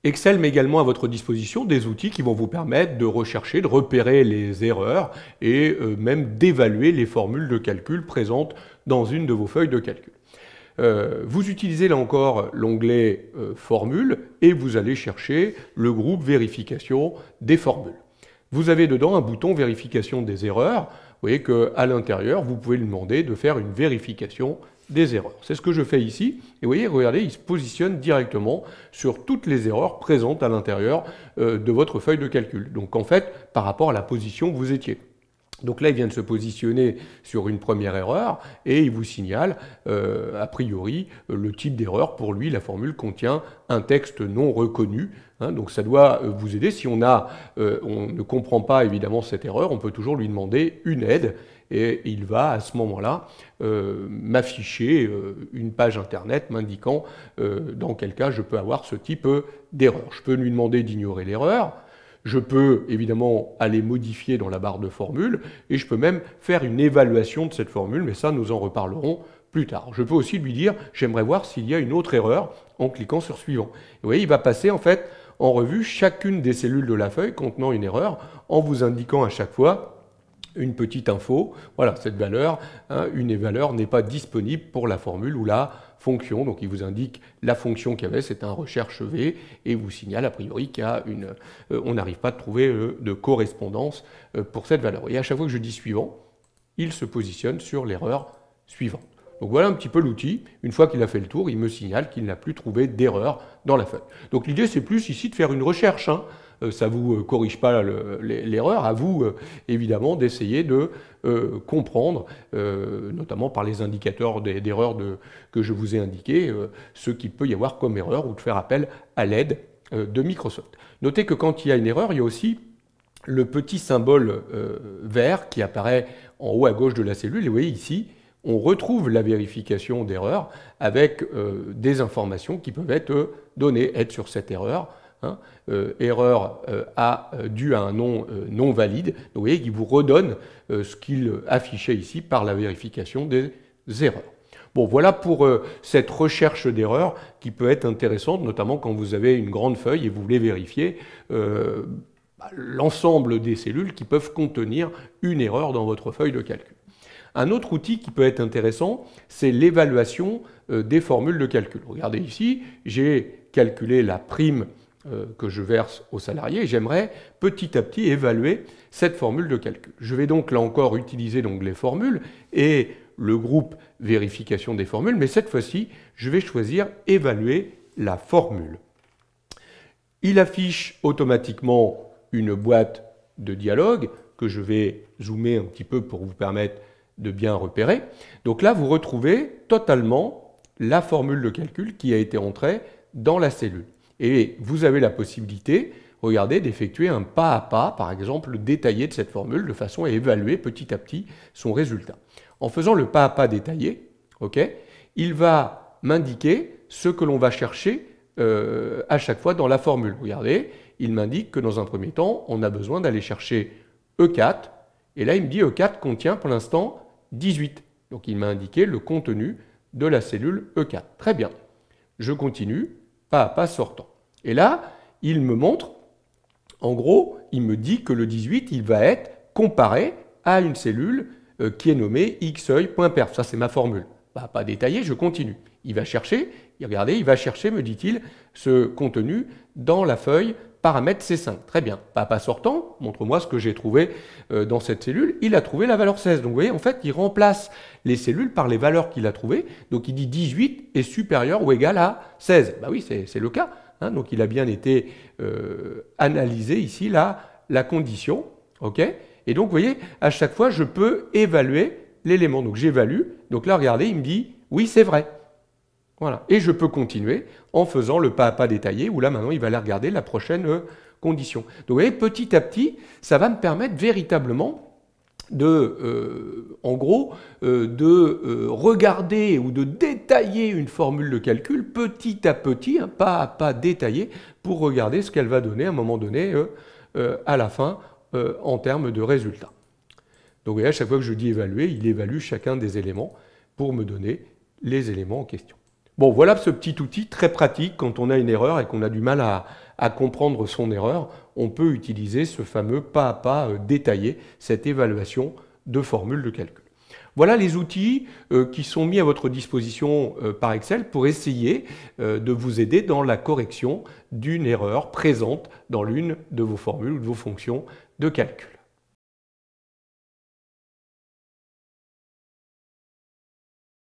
Excel met également à votre disposition des outils qui vont vous permettre de rechercher, de repérer les erreurs et même d'évaluer les formules de calcul présentes dans une de vos feuilles de calcul. Vous utilisez là encore l'onglet Formules et vous allez chercher le groupe Vérification des formules. Vous avez dedans un bouton Vérification des erreurs. Vous voyez qu'à l'intérieur, vous pouvez lui demander de faire une vérification des erreurs. C'est ce que je fais ici. Et vous voyez, regardez, il se positionne directement sur toutes les erreurs présentes à l'intérieur de votre feuille de calcul. Donc en fait, par rapport à la position où vous étiez. Donc là, il vient de se positionner sur une première erreur et il vous signale, a priori, le type d'erreur. Pour lui, la formule contient un texte non reconnu. Hein, donc ça doit vous aider. Si on ne comprend pas évidemment cette erreur, on peut toujours lui demander une aide et il va à ce moment-là m'afficher une page internet m'indiquant dans quel cas je peux avoir ce type d'erreur. Je peux lui demander d'ignorer l'erreur. Je peux évidemment aller modifier dans la barre de formule et je peux même faire une évaluation de cette formule, mais ça nous en reparlerons plus tard. Je peux aussi lui dire j'aimerais voir s'il y a une autre erreur en cliquant sur suivant. Vous voyez, il va passer en fait en revue chacune des cellules de la feuille contenant une erreur en vous indiquant à chaque fois une petite info. Voilà, cette valeur, hein, une valeur n'est pas disponible pour la formule ou la fonction. Donc il vous indique la fonction qu'il y avait, c'est un recherche V, et vous signale a priori qu'il y a on n'arrive pas à trouver de correspondance pour cette valeur. Et à chaque fois que je dis suivant, il se positionne sur l'erreur suivante. Donc voilà un petit peu l'outil. Une fois qu'il a fait le tour, il me signale qu'il n'a plus trouvé d'erreur dans la feuille. Donc l'idée, c'est plus ici de faire une recherche. Hein. Ça ne vous corrige pas l'erreur, à vous évidemment d'essayer de comprendre, notamment par les indicateurs d'erreur que je vous ai indiqués, ce qu'il peut y avoir comme erreur ou de faire appel à l'aide de Microsoft. Notez que quand il y a une erreur, il y a aussi le petit symbole vert qui apparaît en haut à gauche de la cellule. Et vous voyez ici, on retrouve la vérification d'erreur avec des informations qui peuvent être données, être sur cette erreur. Hein, erreur due à un nom non valide. Donc, vous voyez qu'il vous redonne ce qu'il affichait ici par la vérification des erreurs. Bon, voilà pour cette recherche d'erreurs qui peut être intéressante, notamment quand vous avez une grande feuille et vous voulez vérifier l'ensemble des cellules qui peuvent contenir une erreur dans votre feuille de calcul. Un autre outil qui peut être intéressant, c'est l'évaluation des formules de calcul. Regardez ici, j'ai calculé la prime que je verse aux salariés, j'aimerais petit à petit évaluer cette formule de calcul. Je vais donc là encore utiliser les formules et le groupe vérification des formules, mais cette fois-ci, je vais choisir évaluer la formule. Il affiche automatiquement une boîte de dialogue que je vais zoomer un petit peu pour vous permettre de bien repérer. Donc là, vous retrouvez totalement la formule de calcul qui a été entrée dans la cellule. Et vous avez la possibilité, regardez, d'effectuer un pas à pas, par exemple, détaillé de cette formule, de façon à évaluer petit à petit son résultat. En faisant le pas à pas détaillé, il va m'indiquer ce que l'on va chercher à chaque fois dans la formule. Regardez, il m'indique que dans un premier temps, on a besoin d'aller chercher E4, et là il me dit E4 contient pour l'instant 18. Donc il m'a indiqué le contenu de la cellule E4. Très bien. Je continue, pas à pas sortant. Et là, il me montre, en gros, il me dit que le 18, il va être comparé à une cellule qui est nommée xœil.perf. Ça, c'est ma formule. Pas détaillé, je continue. Il va chercher, regardez, il va chercher, me dit-il, ce contenu dans la feuille paramètre C5. Très bien. Pas sortant, montre-moi ce que j'ai trouvé dans cette cellule. Il a trouvé la valeur 16. Donc vous voyez, en fait, il remplace les cellules par les valeurs qu'il a trouvées. Donc il dit 18 est supérieur ou égal à 16. Bah oui, c'est le cas. Hein, donc il a bien été analysé ici, là, la condition. Et donc vous voyez, à chaque fois, je peux évaluer l'élément. Donc j'évalue. Donc là, regardez, il me dit oui, c'est vrai. Voilà. Et je peux continuer en faisant le pas à pas détaillé, où là, maintenant, il va aller regarder la prochaine condition. Donc vous voyez, petit à petit, ça va me permettre véritablement de regarder ou de détailler une formule de calcul petit à petit, pas à pas détaillé, pour regarder ce qu'elle va donner à un moment donné à la fin en termes de résultats. Donc vous voyez, à chaque fois que je dis évaluer, il évalue chacun des éléments pour me donner les éléments en question. Bon, voilà ce petit outil très pratique quand on a une erreur et qu'on a du mal à comprendre son erreur. On peut utiliser ce fameux pas à pas détaillé, cette évaluation de formules de calcul. Voilà les outils qui sont mis à votre disposition par Excel pour essayer de vous aider dans la correction d'une erreur présente dans l'une de vos formules ou de vos fonctions de calcul.